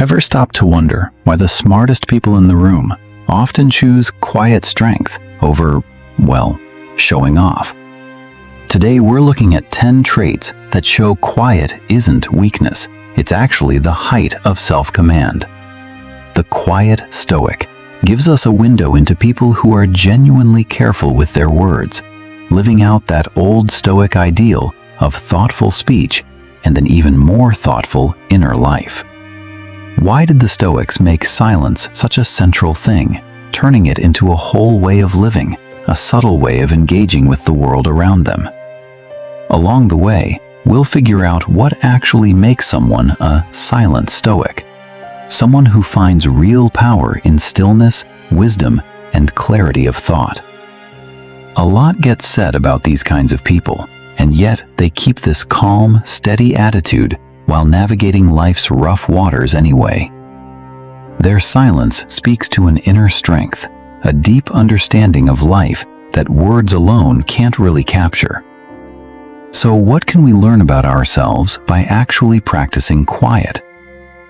Ever stop to wonder why the smartest people in the room often choose quiet strength over, well, showing off? Today we're looking at 10 traits that show quiet isn't weakness, it's actually the height of self-command. The quiet Stoic gives us a window into people who are genuinely careful with their words, living out that old Stoic ideal of thoughtful speech and an even more thoughtful inner life. Why did the Stoics make silence such a central thing, turning it into a whole way of living, a subtle way of engaging with the world around them? Along the way, we'll figure out what actually makes someone a silent Stoic, someone who finds real power in stillness, wisdom, and clarity of thought. A lot gets said about these kinds of people, and yet they keep this calm, steady attitude while navigating life's rough waters anyway. Their silence speaks to an inner strength, a deep understanding of life that words alone can't really capture. So what can we learn about ourselves by actually practicing quiet?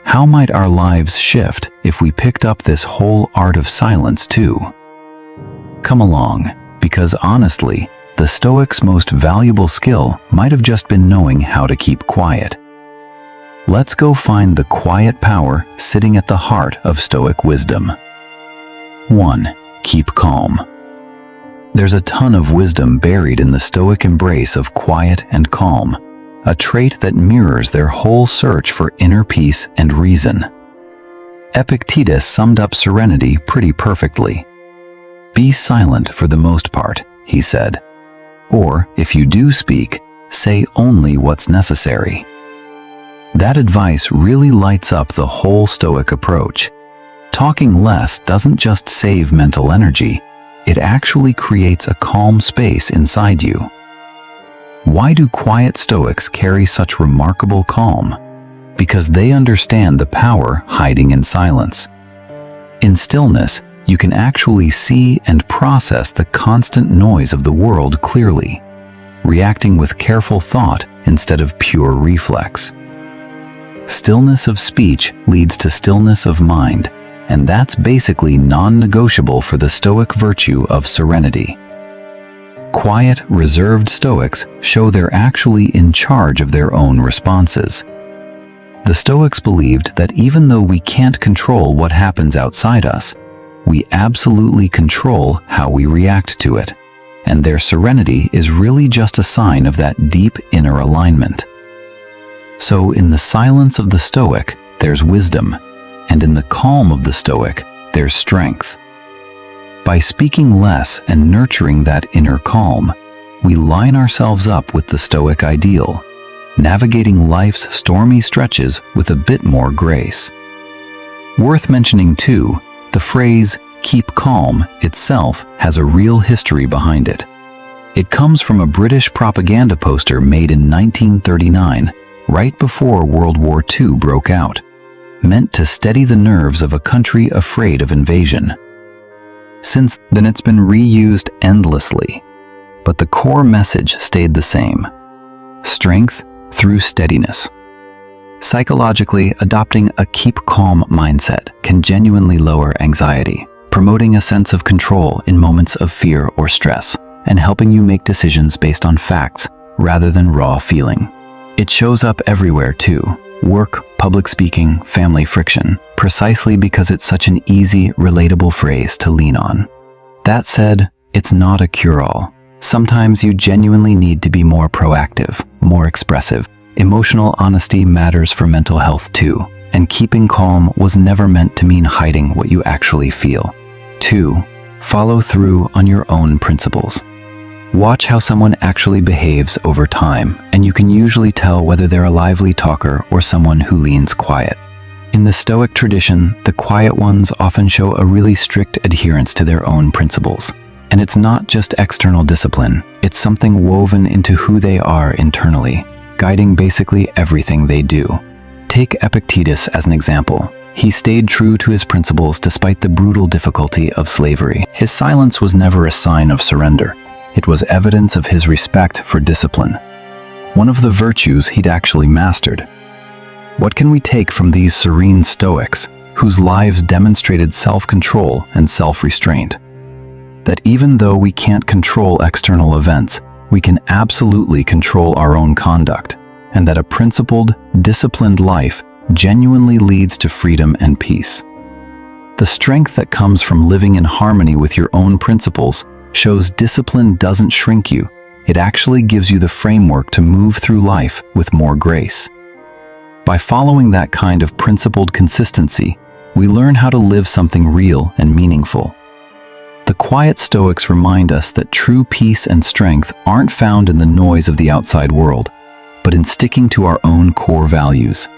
How might our lives shift if we picked up this whole art of silence too? Come along, because honestly, the Stoics' most valuable skill might have just been knowing how to keep quiet. Let's go find the quiet power sitting at the heart of Stoic wisdom. 1. Keep calm. There's a ton of wisdom buried in the Stoic embrace of quiet and calm, a trait that mirrors their whole search for inner peace and reason. Epictetus summed up serenity pretty perfectly. "Be silent for the most part," he said. "Or, if you do speak, say only what's necessary." That advice really lights up the whole Stoic approach. Talking less doesn't just save mental energy, it actually creates a calm space inside you. Why do quiet Stoics carry such remarkable calm? Because they understand the power hiding in silence. In stillness, you can actually see and process the constant noise of the world clearly, reacting with careful thought instead of pure reflex. Stillness of speech leads to stillness of mind, and that's basically non-negotiable for the Stoic virtue of serenity. Quiet, reserved Stoics show they're actually in charge of their own responses. The Stoics believed that even though we can't control what happens outside us, we absolutely control how we react to it, and their serenity is really just a sign of that deep inner alignment. So in the silence of the Stoic, there's wisdom, and in the calm of the Stoic, there's strength. By speaking less and nurturing that inner calm, we line ourselves up with the Stoic ideal, navigating life's stormy stretches with a bit more grace. Worth mentioning too, the phrase, "keep calm," itself has a real history behind it. It comes from a British propaganda poster made in 1939, right before World War II broke out, meant to steady the nerves of a country afraid of invasion. Since then it's been reused endlessly, but the core message stayed the same: strength through steadiness. Psychologically, adopting a keep calm mindset can genuinely lower anxiety, promoting a sense of control in moments of fear or stress, and helping you make decisions based on facts rather than raw feeling. It shows up everywhere too: work, public speaking, family friction, precisely because it's such an easy, relatable phrase to lean on. That said, it's not a cure-all. Sometimes you genuinely need to be more proactive, more expressive. Emotional honesty matters for mental health too, and keeping calm was never meant to mean hiding what you actually feel. 2. Follow through on your own principles. Watch how someone actually behaves over time, and you can usually tell whether they're a lively talker or someone who leans quiet. In the Stoic tradition, the quiet ones often show a really strict adherence to their own principles. And it's not just external discipline, it's something woven into who they are internally, guiding basically everything they do. Take Epictetus as an example. He stayed true to his principles despite the brutal difficulty of slavery. His silence was never a sign of surrender. It was evidence of his respect for discipline, one of the virtues he'd actually mastered. What can we take from these serene Stoics, whose lives demonstrated self-control and self-restraint? That even though we can't control external events, we can absolutely control our own conduct, and that a principled, disciplined life genuinely leads to freedom and peace. The strength that comes from living in harmony with your own principles shows discipline doesn't shrink you. It actually gives you the framework to move through life with more grace. By following that kind of principled consistency, we learn how to live something real and meaningful. The quiet Stoics remind us that true peace and strength aren't found in the noise of the outside world, but in sticking to our own core values.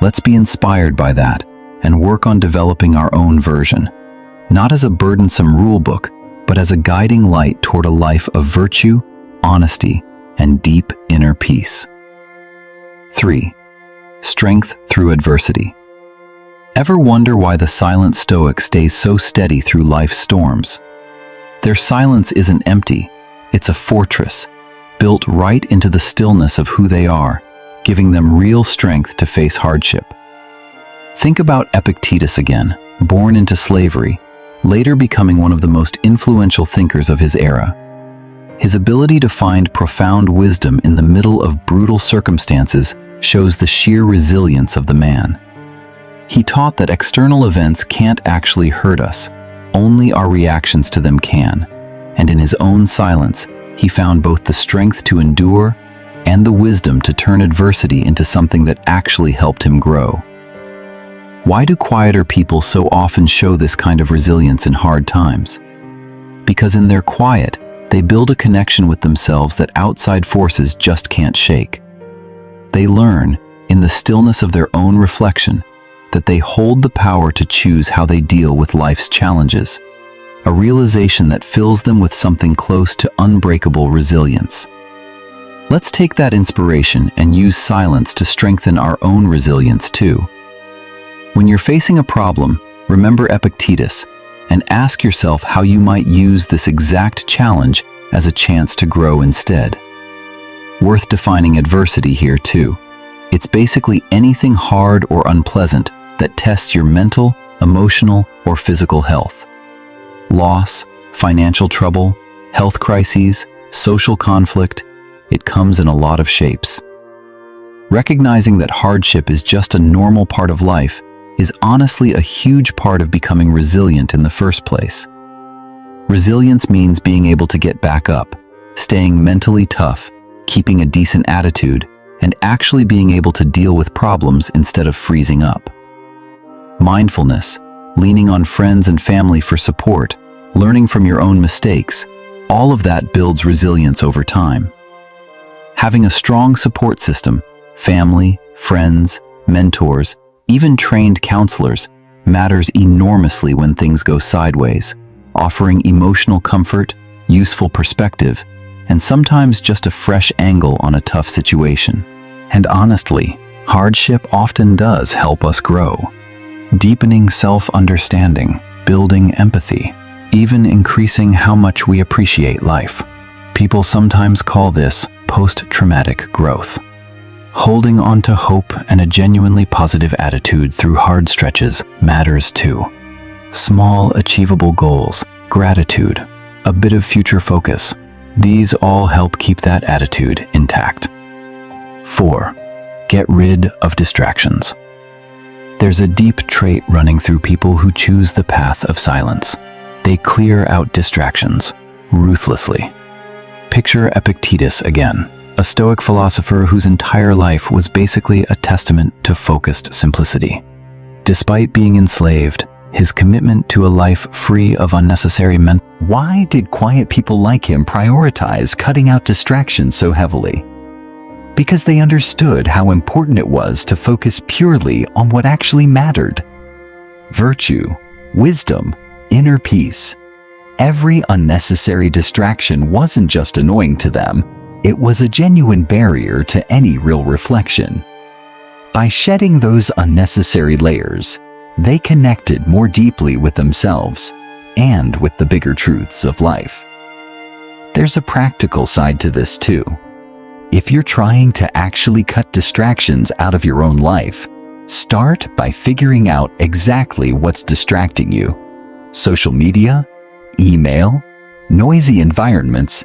Let's be inspired by that and work on developing our own version, not as a burdensome rule book, but as a guiding light toward a life of virtue, honesty, and deep inner peace. 3. Strength through adversity. Ever wonder why the silent Stoic stays so steady through life's storms? Their silence isn't empty, it's a fortress, built right into the stillness of who they are, giving them real strength to face hardship. Think about Epictetus again, born into slavery, later becoming one of the most influential thinkers of his era. His ability to find profound wisdom in the middle of brutal circumstances shows the sheer resilience of the man. He taught that external events can't actually hurt us, only our reactions to them can, and in his own silence, he found both the strength to endure and the wisdom to turn adversity into something that actually helped him grow. Why do quieter people so often show this kind of resilience in hard times? Because in their quiet, they build a connection with themselves that outside forces just can't shake. They learn, in the stillness of their own reflection, that they hold the power to choose how they deal with life's challenges, a realization that fills them with something close to unbreakable resilience. Let's take that inspiration and use silence to strengthen our own resilience too. When you're facing a problem, remember Epictetus and ask yourself how you might use this exact challenge as a chance to grow instead. Worth defining adversity here too. It's basically anything hard or unpleasant that tests your mental, emotional, or physical health. Loss, financial trouble, health crises, social conflict, it comes in a lot of shapes. Recognizing that hardship is just a normal part of life is honestly a huge part of becoming resilient in the first place. Resilience means being able to get back up, staying mentally tough, keeping a decent attitude, and actually being able to deal with problems instead of freezing up. Mindfulness, leaning on friends and family for support, learning from your own mistakes, all of that builds resilience over time. Having a strong support system, family, friends, mentors, even trained counselors, matters enormously when things go sideways, offering emotional comfort, useful perspective, and sometimes just a fresh angle on a tough situation. And honestly, hardship often does help us grow, deepening self-understanding, building empathy, even increasing how much we appreciate life. People sometimes call this post-traumatic growth. Holding on to hope and a genuinely positive attitude through hard stretches matters too. Small, achievable goals, gratitude, a bit of future focus, these all help keep that attitude intact. 4. Get rid of distractions. There's a deep trait running through people who choose the path of silence. They clear out distractions, ruthlessly. Picture Epictetus again, a Stoic philosopher whose entire life was basically a testament to focused simplicity. Despite being enslaved, his commitment to a life free of unnecessary mental. Why did quiet people like him prioritize cutting out distractions so heavily? Because they understood how important it was to focus purely on what actually mattered. Virtue, wisdom, inner peace. Every unnecessary distraction wasn't just annoying to them, it was a genuine barrier to any real reflection. By shedding those unnecessary layers, they connected more deeply with themselves and with the bigger truths of life. There's a practical side to this too. If you're trying to actually cut distractions out of your own life, start by figuring out exactly what's distracting you. Social media, email, noisy environments,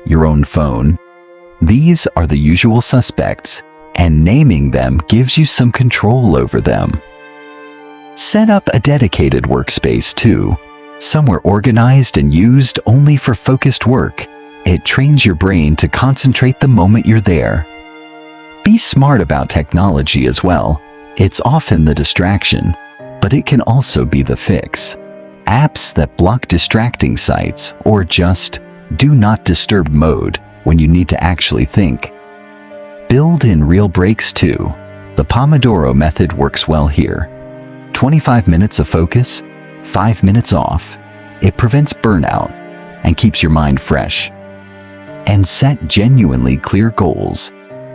your own phone. These are the usual suspects, and naming them gives you some control over them. Set up a dedicated workspace too, somewhere organized and used only for focused work. It trains your brain to concentrate the moment you're there. Be smart about technology as well. It's often the distraction, but it can also be the fix. Apps that block distracting sites or just do not disturb mode when you need to actually think. Build in real breaks too. The Pomodoro method works well here. 25 minutes of focus, 5 minutes off. It prevents burnout and keeps your mind fresh. And set genuinely clear goals.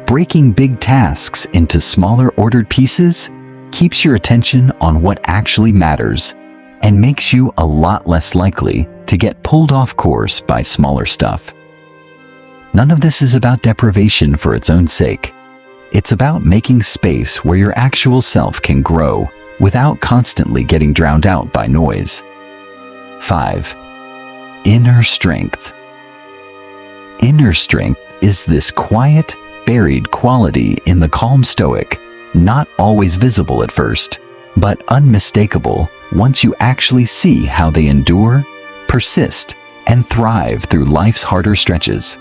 Breaking big tasks into smaller ordered pieces keeps your attention on what actually matters and makes you a lot less likely to get pulled off course by smaller stuff. None of this is about deprivation for its own sake. It's about making space where your actual self can grow without constantly getting drowned out by noise. 5. Inner strength. Inner strength is this quiet, buried quality in the calm Stoic, not always visible at first, but unmistakable once you actually see how they endure, persist, and thrive through life's harder stretches.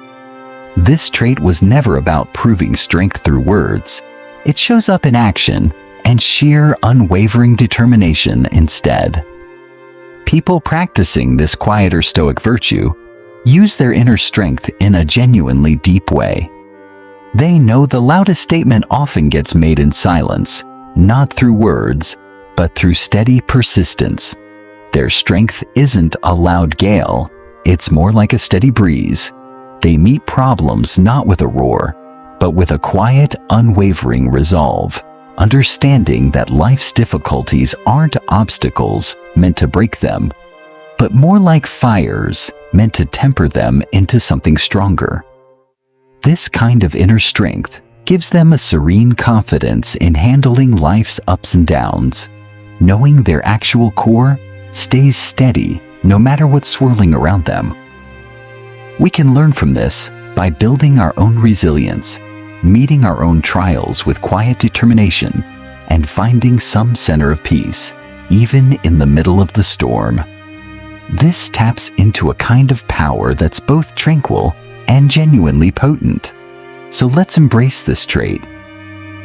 This trait was never about proving strength through words. It shows up in action and sheer, unwavering determination instead. People practicing this quieter Stoic virtue use their inner strength in a genuinely deep way. They know the loudest statement often gets made in silence, not through words, but through steady persistence. Their strength isn't a loud gale, it's more like a steady breeze. They meet problems not with a roar, but with a quiet, unwavering resolve, understanding that life's difficulties aren't obstacles meant to break them, but more like fires meant to temper them into something stronger. This kind of inner strength gives them a serene confidence in handling life's ups and downs, knowing their actual core stays steady no matter what's swirling around them. We can learn from this by building our own resilience, meeting our own trials with quiet determination, and finding some center of peace, even in the middle of the storm. This taps into a kind of power that's both tranquil and genuinely potent. So let's embrace this trait.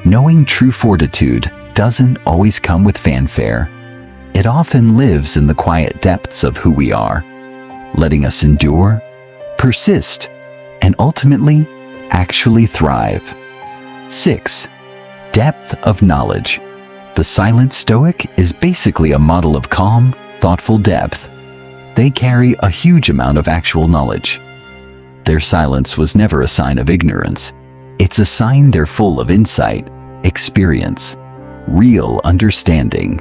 Knowing true fortitude doesn't always come with fanfare. It often lives in the quiet depths of who we are, letting us endure, persist, and ultimately actually thrive. 6. Depth of knowledge. The silent Stoic is basically a model of calm, thoughtful depth. They carry a huge amount of actual knowledge. Their silence was never a sign of ignorance. It's a sign they're full of insight, experience, real understanding.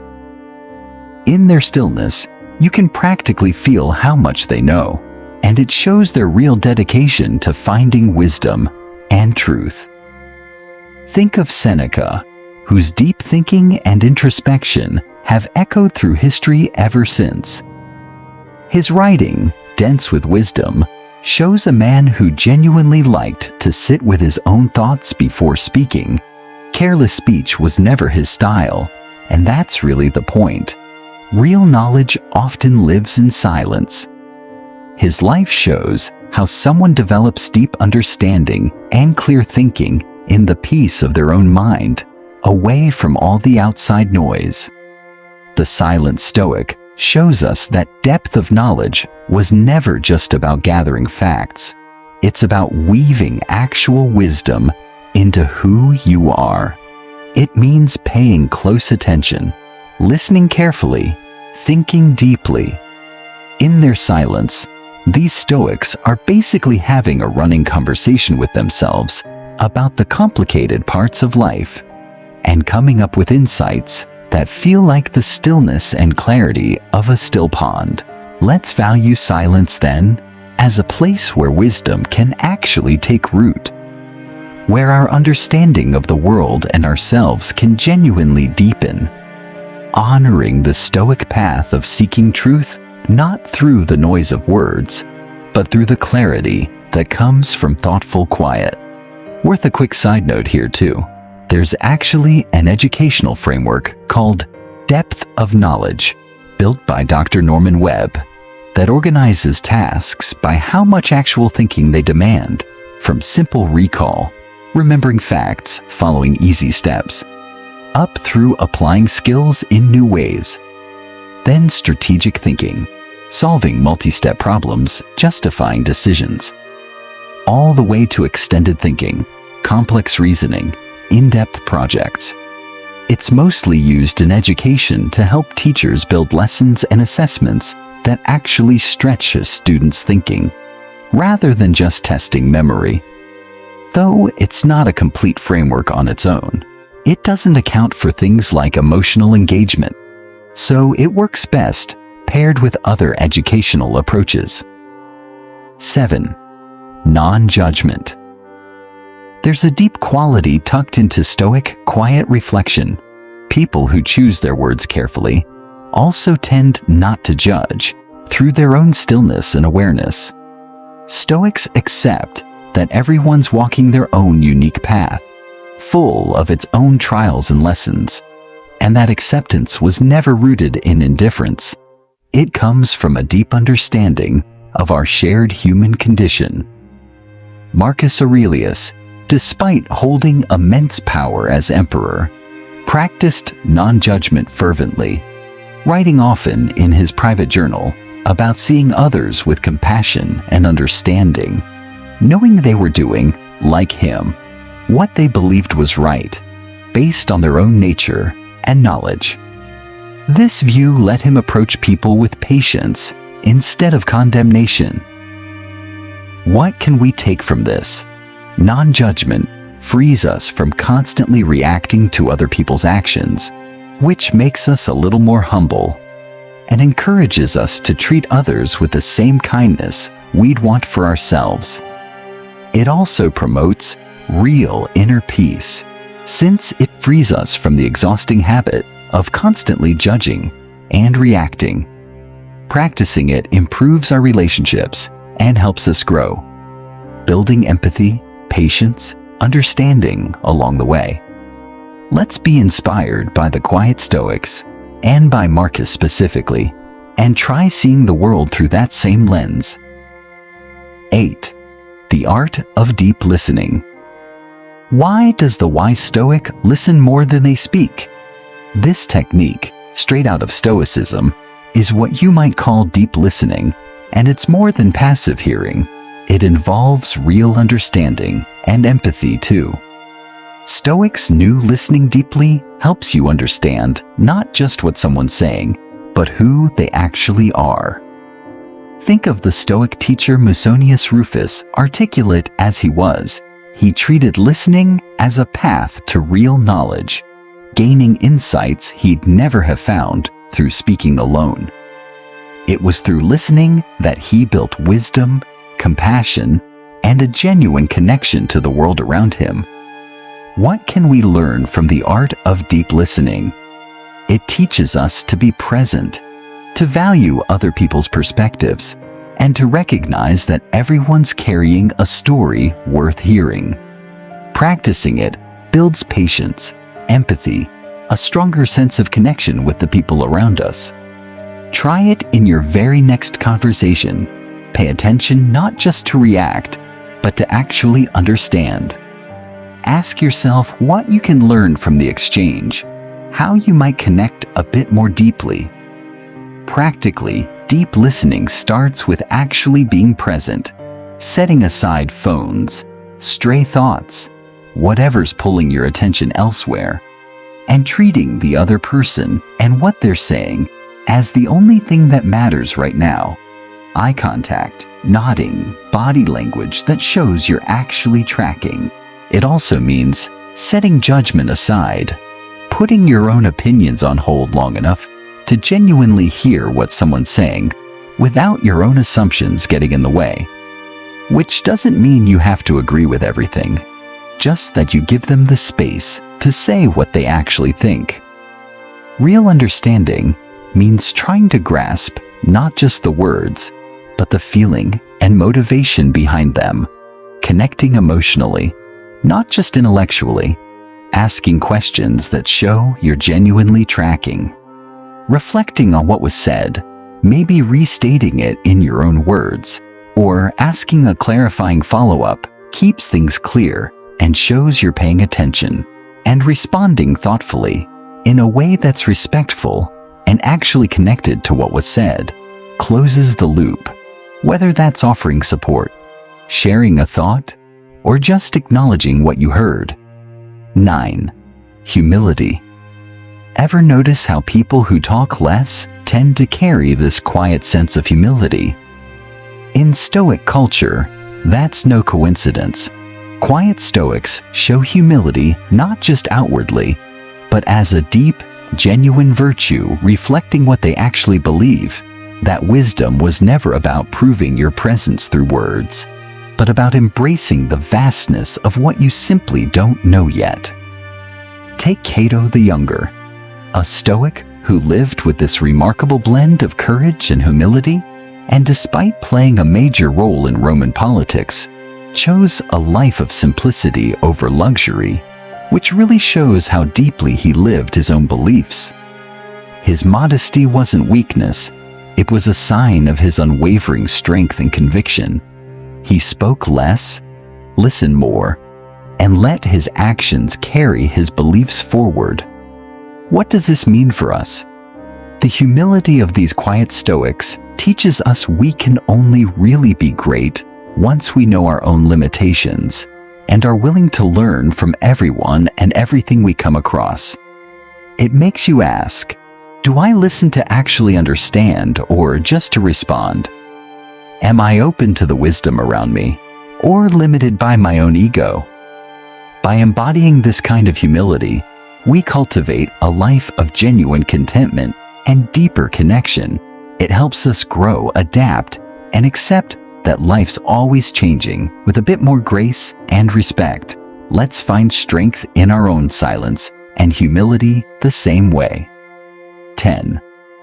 In their stillness, you can practically feel how much they know, and it shows their real dedication to finding wisdom and truth. Think of Seneca, whose deep thinking and introspection have echoed through history ever since. His writing, dense with wisdom, shows a man who genuinely liked to sit with his own thoughts before speaking. Careless speech was never his style, and that's really the point. Real knowledge often lives in silence. His life shows how someone develops deep understanding and clear thinking in the peace of their own mind, away from all the outside noise. The silent Stoic shows us that depth of knowledge was never just about gathering facts. It's about weaving actual wisdom into who you are. It means paying close attention, listening carefully, thinking deeply. In their silence, these Stoics are basically having a running conversation with themselves about the complicated parts of life and coming up with insights that feel like the stillness and clarity of a still pond. Let's value silence then as a place where wisdom can actually take root. where our understanding of the world and ourselves can genuinely deepen. Honoring the Stoic path of seeking truth, not through the noise of words, but through the clarity that comes from thoughtful quiet. Worth a quick side note here too. There's actually an educational framework called Depth of Knowledge, built by Dr. Norman Webb, that organizes tasks by how much actual thinking they demand, from simple recall, remembering facts, following easy steps, up through applying skills in new ways. Then strategic thinking, solving multi-step problems, justifying decisions. All the way to extended thinking, complex reasoning, in-depth projects. It's mostly used in education to help teachers build lessons and assessments that actually stretch a student's thinking, rather than just testing memory. Though it's not a complete framework on its own, it doesn't account for things like emotional engagement, so it works best paired with other educational approaches. 7. Non-judgment. There's a deep quality tucked into Stoic quiet reflection. People who choose their words carefully also tend not to judge through their own stillness and awareness. Stoics accept that everyone's walking their own unique path, full of its own trials and lessons, and that acceptance was never rooted in indifference. It comes from a deep understanding of our shared human condition. Marcus Aurelius, despite holding immense power as emperor, practiced non-judgment fervently, writing often in his private journal about seeing others with compassion and understanding, knowing they were doing, like him, what they believed was right, based on their own nature and knowledge. This view let him approach people with patience instead of condemnation. What can we take from this? Non-judgment frees us from constantly reacting to other people's actions, which makes us a little more humble and encourages us to treat others with the same kindness we'd want for ourselves. It also promotes real inner peace, since it frees us from the exhausting habit of constantly judging and reacting. Practicing it improves our relationships and helps us grow, building empathy, patience, understanding along the way. Let's be inspired by the quiet Stoics and by Marcus specifically, and try seeing the world through that same lens. 8. The art of deep listening. Why does the wise Stoic listen more than they speak? This technique, straight out of Stoicism, is what you might call deep listening, and it's more than passive hearing. It involves real understanding and empathy too. Stoics knew listening deeply helps you understand not just what someone's saying, but who they actually are. Think of the Stoic teacher Musonius Rufus. Articulate as he was, he treated listening as a path to real knowledge, gaining insights he'd never have found through speaking alone. It was through listening that he built wisdom, compassion, and a genuine connection to the world around him. What can we learn from the art of deep listening? It teaches us to be present, to value other people's perspectives, and to recognize that everyone's carrying a story worth hearing. Practicing it builds patience, empathy, a stronger sense of connection with the people around us. Try it in your very next conversation. Pay attention not just to react, but to actually understand. Ask yourself what you can learn from the exchange, how you might connect a bit more deeply. Practically, deep listening starts with actually being present, setting aside phones, stray thoughts, whatever's pulling your attention elsewhere, and treating the other person and what they're saying as the only thing that matters right now. Eye contact, nodding, body language that shows you're actually tracking. It also means setting judgment aside, putting your own opinions on hold long enough to genuinely hear what someone's saying without your own assumptions getting in the way. Which doesn't mean you have to agree with everything. just that you give them the space to say what they actually think. Real understanding means trying to grasp not just the words, but the feeling and motivation behind them, connecting emotionally, not just intellectually, asking questions that show you're genuinely tracking, reflecting on what was said, maybe restating it in your own words, or asking a clarifying follow-up keeps things clear and shows you're paying attention, and responding thoughtfully in a way that's respectful and actually connected to what was said closes the loop, whether that's offering support, sharing a thought, or just acknowledging what you heard. 9. Humility. Ever notice how people who talk less tend to carry this quiet sense of humility? In Stoic culture, that's no coincidence. Quiet Stoics show humility not just outwardly, but as a deep, genuine virtue reflecting what they actually believe. That wisdom was never about proving your presence through words, but about embracing the vastness of what you simply don't know yet. Take Cato the Younger, a Stoic who lived with this remarkable blend of courage and humility, and despite playing a major role in Roman politics, chose a life of simplicity over luxury, which really shows how deeply he lived his own beliefs. His modesty wasn't weakness, it was a sign of his unwavering strength and conviction. He spoke less, listened more, and let his actions carry his beliefs forward. What does this mean for us? The humility of these quiet Stoics teaches us we can only really be great once we know our own limitations and are willing to learn from everyone and everything we come across. It makes you ask, do I listen to actually understand or just to respond? Am I open to the wisdom around me, or limited by my own ego? By embodying this kind of humility, we cultivate a life of genuine contentment and deeper connection. It helps us grow, adapt, and accept that life's always changing with a bit more grace and respect. Let's find strength in our own silence and humility the same way. 10.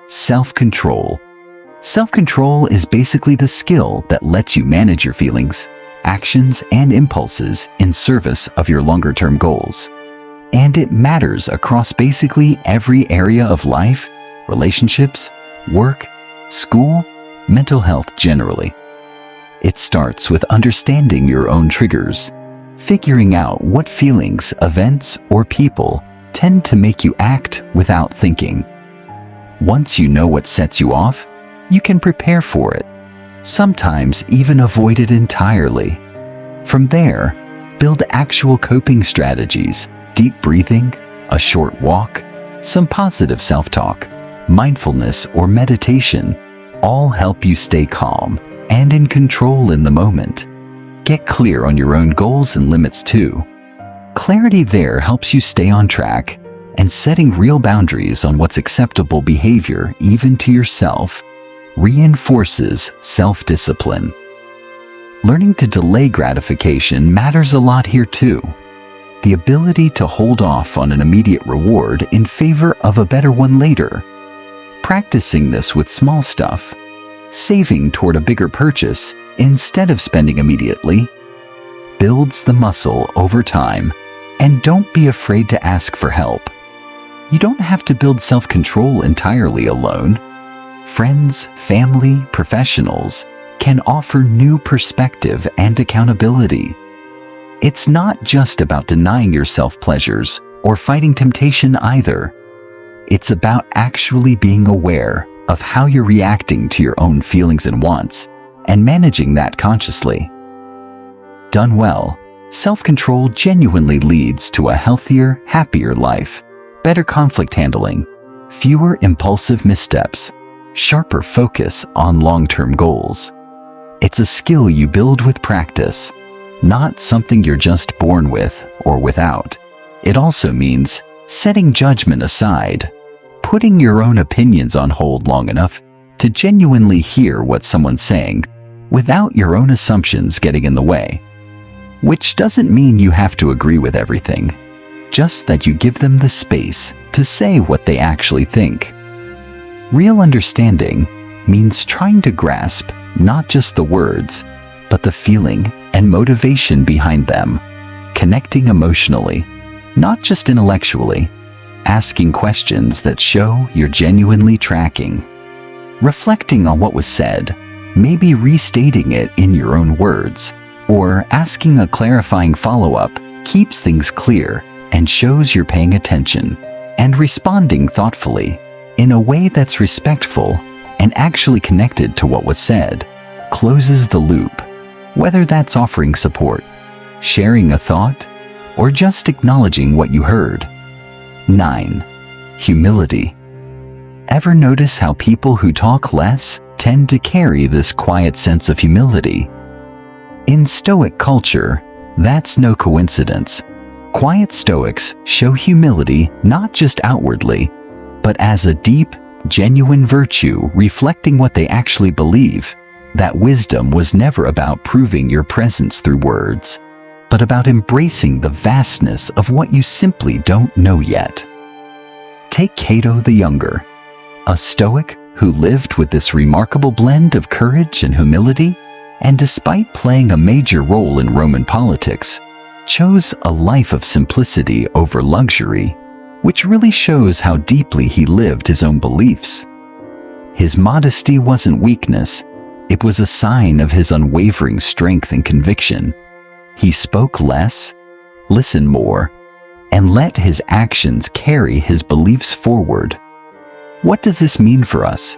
Self-control. Self-control is basically the skill that lets you manage your feelings, actions, and impulses in service of your longer-term goals. And it matters across basically every area of life, relationships, work, school, mental health generally. It starts with understanding your own triggers, figuring out what feelings, events, or people tend to make you act without thinking. Once you know what sets you off, you can prepare for it, sometimes even avoid it entirely. From there, build actual coping strategies, deep breathing, a short walk, some positive self-talk, mindfulness or meditation, all help you stay calm and in control in the moment. Get clear on your own goals and limits too. Clarity there helps you stay on track, and setting real boundaries on what's acceptable behavior, even to yourself, reinforces self-discipline. Learning to delay gratification matters a lot here too. The ability to hold off on an immediate reward in favor of a better one later. Practicing this with small stuff, saving toward a bigger purchase instead of spending immediately, builds the muscle over time. And don't be afraid to ask for help. You don't have to build self-control entirely alone. Friends, family, professionals can offer new perspective and accountability. It's not just about denying yourself pleasures or fighting temptation either. It's about actually being aware of how you're reacting to your own feelings and wants, and managing that consciously. Done well, self-control genuinely leads to a healthier, happier life, better conflict handling, fewer impulsive missteps, sharper focus on long-term goals. It's a skill you build with practice, not something you're just born with or without. It also means setting judgment aside, putting your own opinions on hold long enough to genuinely hear what someone's saying without your own assumptions getting in the way. which doesn't mean you have to agree with everything, just that you give them the space to say what they actually think. Real understanding means trying to grasp not just the words, but the feeling and motivation behind them, connecting emotionally, not just intellectually, asking questions that show you're genuinely tracking, reflecting on what was said, maybe restating it in your own words, or asking a clarifying follow-up keeps things clear and shows you're paying attention, and responding thoughtfully in a way that's respectful and actually connected to what was said closes the loop, whether that's offering support, sharing a thought, or just acknowledging what you heard. 9. Humility. Ever notice how people who talk less tend to carry this quiet sense of humility? In Stoic culture, that's no coincidence. Quiet Stoics show humility not just outwardly, but as a deep, genuine virtue reflecting what they actually believe. That wisdom was never about proving your presence through words, but about embracing the vastness of what you simply don't know yet. Take Cato the Younger, a Stoic who lived with this remarkable blend of courage and humility, and despite playing a major role in Roman politics, chose a life of simplicity over luxury, which really shows how deeply he lived his own beliefs. His modesty wasn't weakness, it was a sign of his unwavering strength and conviction. He spoke less, listened more, and let his actions carry his beliefs forward. What does this mean for us?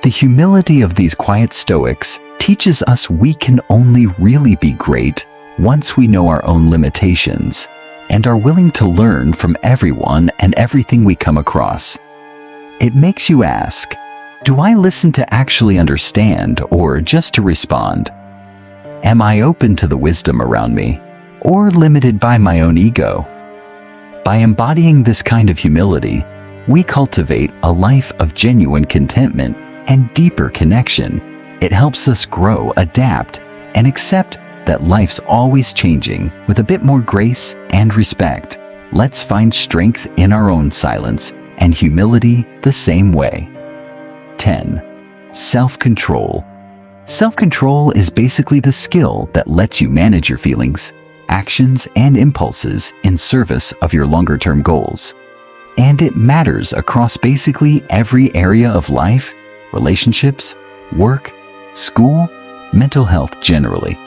The humility of these quiet Stoics teaches us we can only really be great once we know our own limitations and are willing to learn from everyone and everything we come across. It makes you ask, do I listen to actually understand or just to respond? Am I open to the wisdom around me or limited by my own ego? By embodying this kind of humility, we cultivate a life of genuine contentment and deeper connection. It helps us grow, adapt, and accept that life's always changing with a bit more grace and respect. Let's find strength in our own silence and humility the same way. 10. Self-control. Self-control is basically the skill that lets you manage your feelings, actions, and impulses in service of your longer-term goals. And it matters across basically every area of life, relationships, work, school, mental health generally.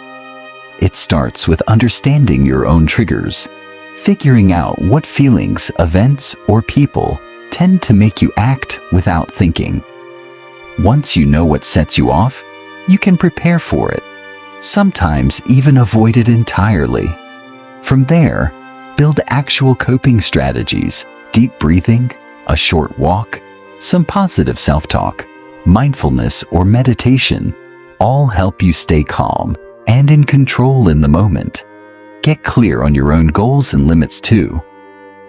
It starts with understanding your own triggers, figuring out what feelings, events, or people tend to make you act without thinking. Once you know what sets you off, you can prepare for it, sometimes even avoid it entirely. From there, build actual coping strategies, deep breathing, a short walk, some positive self-talk, mindfulness or meditation, all help you stay calm and in control in the moment. Get clear on your own goals and limits too.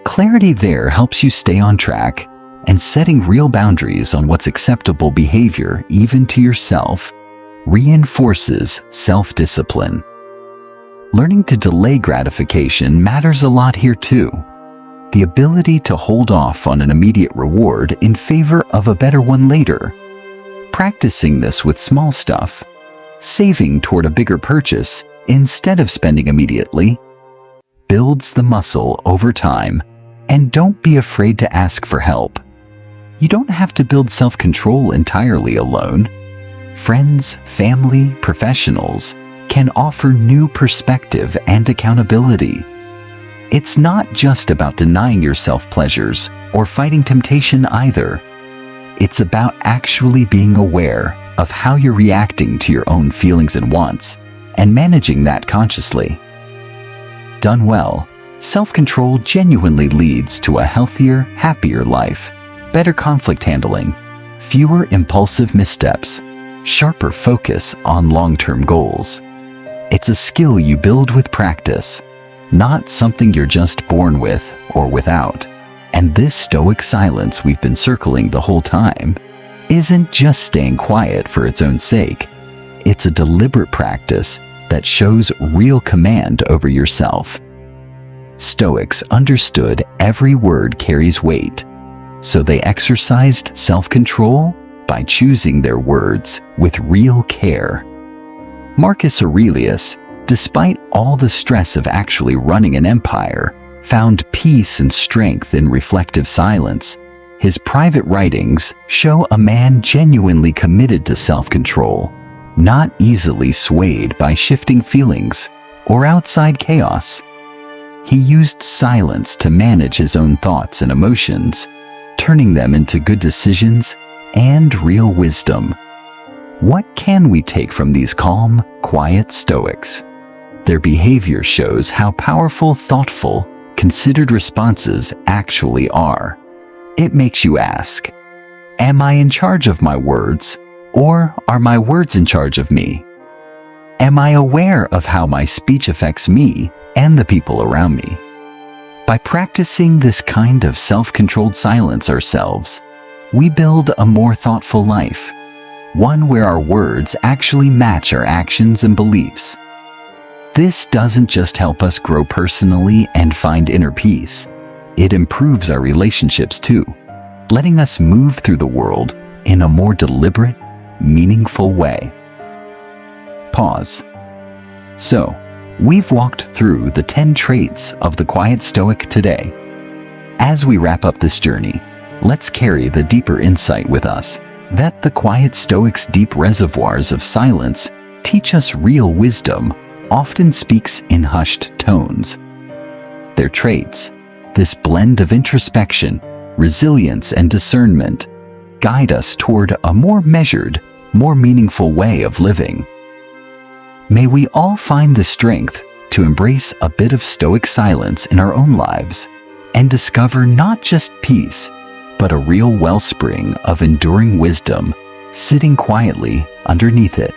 Clarity there helps you stay on track, and setting real boundaries on what's acceptable behavior, even to yourself, reinforces self-discipline. Learning to delay gratification matters a lot here too. The ability to hold off on an immediate reward in favor of a better one later. Practicing this with small stuff, saving toward a bigger purchase instead of spending immediately, builds the muscle over time. And don't be afraid to ask for help. You don't have to build self-control entirely alone. Friends, family, professionals can offer new perspective and accountability. It's not just about denying yourself pleasures or fighting temptation either. It's about actually being aware of how you're reacting to your own feelings and wants, and managing that consciously. Done well, self-control genuinely leads to a healthier, happier life, better conflict handling, fewer impulsive missteps, sharper focus on long-term goals. It's a skill you build with practice, not something you're just born with or without. And this stoic silence we've been circling the whole time isn't just staying quiet for its own sake. It's a deliberate practice that shows real command over yourself. Stoics understood every word carries weight, so they exercised self-control by choosing their words with real care. Marcus Aurelius, despite all the stress of actually running an empire, found peace and strength in reflective silence. His private writings show a man genuinely committed to self-control, not easily swayed by shifting feelings or outside chaos. He used silence to manage his own thoughts and emotions, turning them into good decisions and real wisdom. What can we take from these calm, quiet Stoics? Their behavior shows how powerful, thoughtful, considered responses actually are. It makes you ask, am I in charge of my words, or are my words in charge of me? Am I aware of how my speech affects me and the people around me? By practicing this kind of self-controlled silence ourselves, we build a more thoughtful life, one where our words actually match our actions and beliefs. This doesn't just help us grow personally and find inner peace. It improves our relationships too, letting us move through the world in a more deliberate, meaningful way. Pause. So, we've walked through the 10 traits of the quiet Stoic today. As we wrap up this journey, let's carry the deeper insight with us that the quiet Stoic's deep reservoirs of silence teach us real wisdom often speaks in hushed tones. Their traits, this blend of introspection, resilience, and discernment, guide us toward a more measured, more meaningful way of living. May we all find the strength to embrace a bit of Stoic silence in our own lives and discover not just peace, but a real wellspring of enduring wisdom sitting quietly underneath it.